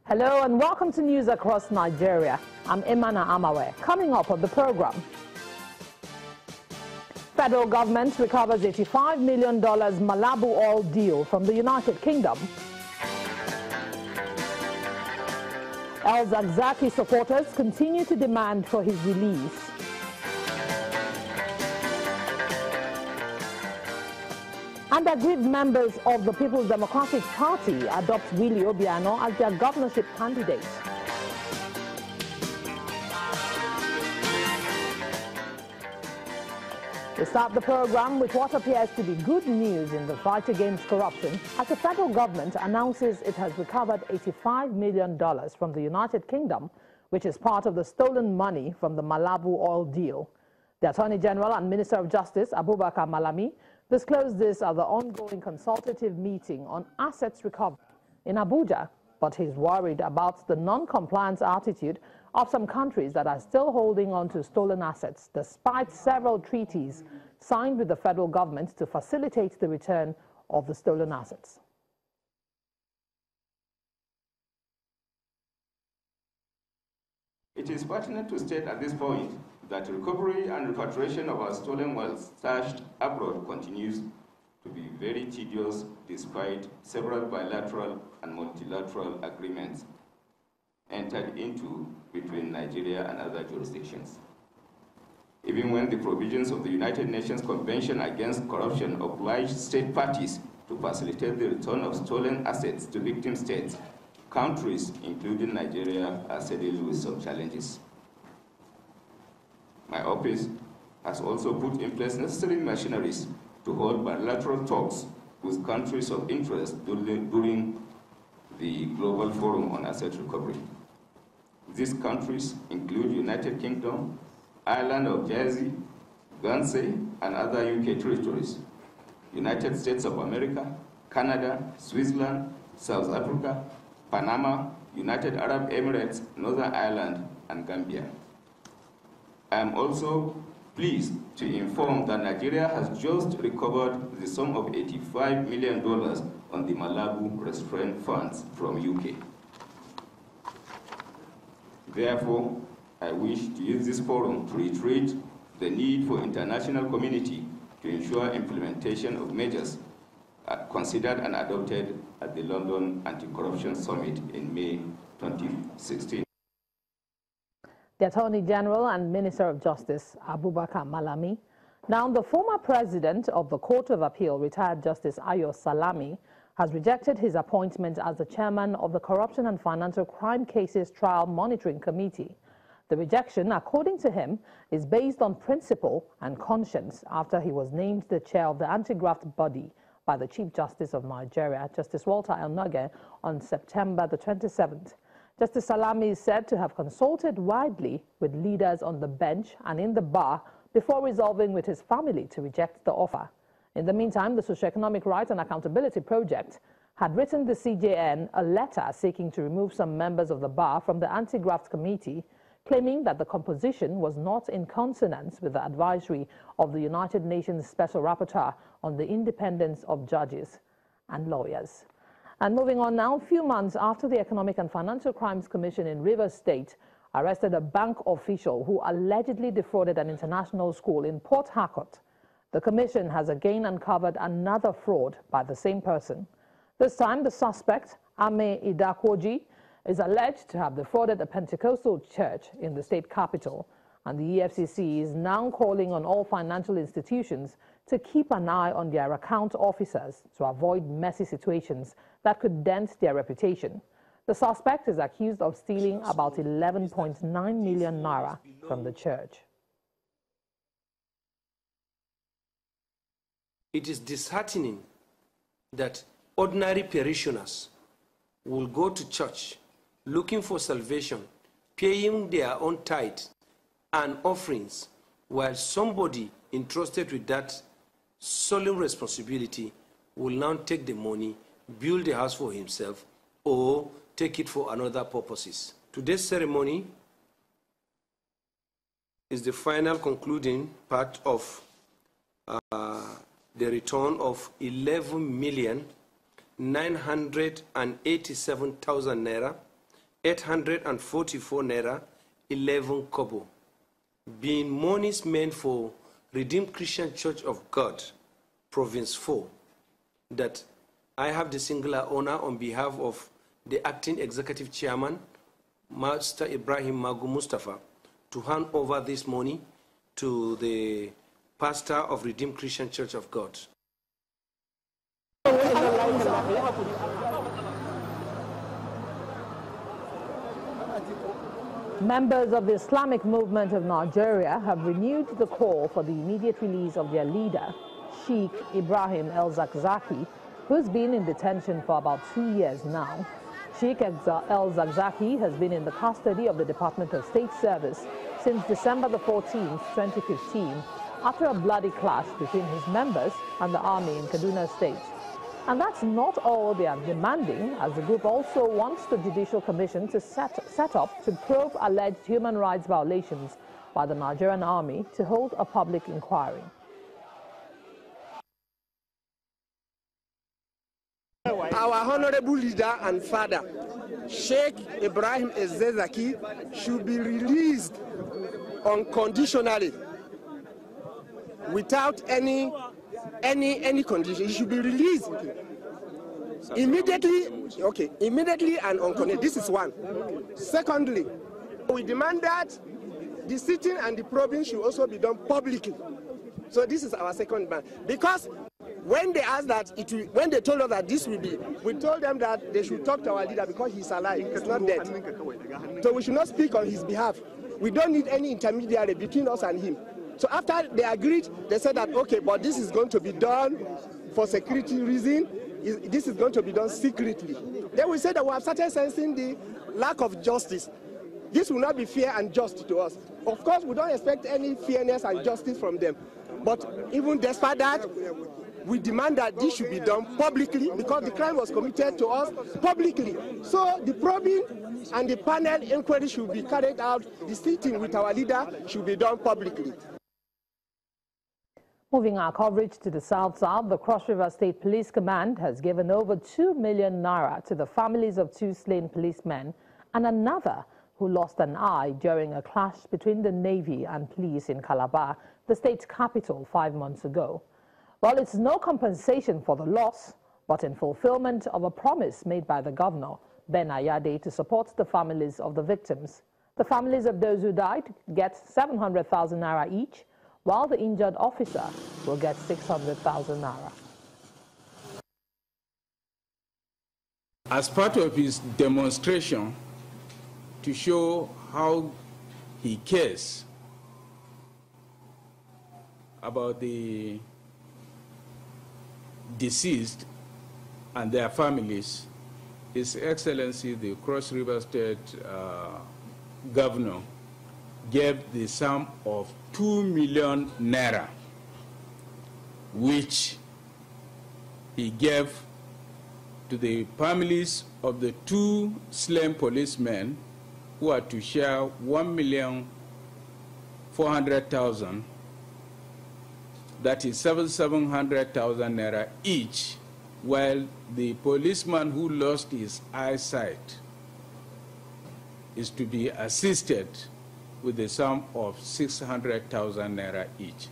Hello and welcome to News Across Nigeria. I'm Imana Amawe. Coming up on the program. Federal government recovers $85 million Malabu oil deal from the United Kingdom. El-Zakzaky supporters continue to demand for his release. And aggrieved members of the People's Democratic Party adopt Willie Obiano as their governorship candidate. We start the program with what appears to be good news in the fight against corruption as the federal government announces it has recovered $85 million from the United Kingdom, which is part of the stolen money from the Malabu oil deal. The Attorney General and Minister of Justice, Abubakar Malami, disclosed this at the ongoing consultative meeting on assets recovered in Abuja, but he's worried about the non-compliance attitude of some countries that are still holding on to stolen assets, despite several treaties signed with the federal government to facilitate the return of the stolen assets. It is pertinent to state at this point that recovery and repatriation of our stolen wealth stashed abroad continues to be very tedious despite several bilateral and multilateral agreements entered into between Nigeria and other jurisdictions. Even when the provisions of the United Nations Convention Against Corruption oblige state parties to facilitate the return of stolen assets to victim states, countries, including Nigeria, are saddled with some challenges. My office has also put in place necessary machineries to hold bilateral talks with countries of interest during the Global Forum on Asset Recovery. These countries include United Kingdom, Island of Jersey, Guernsey, and other UK territories, United States of America, Canada, Switzerland, South Africa, Panama, United Arab Emirates, Northern Ireland, and Gambia. I am also pleased to inform that Nigeria has just recovered the sum of $85 million on the Malabu restraint funds from UK. Therefore, I wish to use this forum to reiterate the need for international community to ensure implementation of measures considered and adopted at the London Anti-Corruption Summit in May 2016. The Attorney General and Minister of Justice, Abubakar Malami. Now, the former president of the Court of Appeal, retired Justice Ayo Salami, has rejected his appointment as the chairman of the Corruption and Financial Crime Cases Trial Monitoring Committee. The rejection, according to him, is based on principle and conscience after he was named the chair of the AntiGraft body by the Chief Justice of Nigeria, Justice Walter El-Nage, on September the 27th. Justice Salami is said to have consulted widely with leaders on the bench and in the bar before resolving with his family to reject the offer. In the meantime, the Socioeconomic Rights and Accountability Project had written the CJN a letter seeking to remove some members of the bar from the Anti-Graft Committee, claiming that the composition was not in consonance with the advisory of the United Nations Special Rapporteur on the independence of judges and lawyers. And moving on now, a few months after the Economic and Financial Crimes Commission in Rivers State arrested a bank official who allegedly defrauded an international school in Port Harcourt, the commission has again uncovered another fraud by the same person. This time, the suspect, Ame Idakwoji, is alleged to have defrauded a Pentecostal church in the state capital, and the EFCC is now calling on all financial institutions to keep an eye on their account officers to avoid messy situations that could dent their reputation. The suspect is accused of stealing about 11.9 million naira from the church. It is disheartening that ordinary parishioners will go to church looking for salvation, paying their own tithe and offerings, while somebody entrusted with that solemn responsibility will now take the money, build a house for himself, or take it for another purposes. Today's ceremony is the final concluding part of the return of 11,987,000 naira 844 naira 11 kobo, being monies meant for Redeemed Christian Church of God, Province 4, that I have the singular honor on behalf of the acting executive chairman, Master Ibrahim Magu Mustafa, to hand over this money to the pastor of Redeemed Christian Church of God. Members of the Islamic Movement of Nigeria have renewed the call for the immediate release of their leader, Sheikh Ibrahim El-Zakzaky, who's been in detention for about 2 years now. Sheikh El-Zakzaky has been in the custody of the Department of State Service since December the 14th, 2015, after a bloody clash between his members and the army in Kaduna State. And that's not all they are demanding, as the group also wants the Judicial Commission to set up to probe alleged human rights violations by the Nigerian army to hold a public inquiry. Our honorable leader and father, Sheikh Ibrahim El-Zakzaky, should be released unconditionally, without any condition. He should be released immediately. Okay, immediately and unconditionally. This is one. Secondly, we demand that the sitting and the probing should also be done publicly. So this is our second demand. Because when they asked that, when they told us that this will be, we told them that they should talk to our leader because he's alive, he's not dead. So we should not speak on his behalf. We don't need any intermediary between us and him. So after they agreed, they said that, okay, but this is going to be done for security reason. This is going to be done secretly. Then we said that we have started sensing the lack of justice. This will not be fair and just to us. Of course, we don't expect any fairness and justice from them. But even despite that, we demand that this should be done publicly because the crime was committed to us publicly. So the probing and the panel inquiry should be carried out. The sitting with our leader should be done publicly. Moving our coverage to the South-South, the Cross River State Police Command has given over 2 million naira to the families of 2 slain policemen and another who lost an eye during a clash between the Navy and police in Calabar, the state's capital, 5 months ago. Well, it's no compensation for the loss, but in fulfillment of a promise made by the governor, Ben Ayade, to support the families of the victims. The families of those who died get 700,000 naira each, while the injured officer will get 600,000 naira. As part of his demonstration to show how he cares about the deceased and their families, His Excellency, the Cross River State Governor, gave the sum of 2 million naira, which he gave to the families of the 2 slain policemen who are to share 1,400,000, that is 700,000 naira each, while the policeman who lost his eyesight is to be assisted with the sum of 600,000 naira each.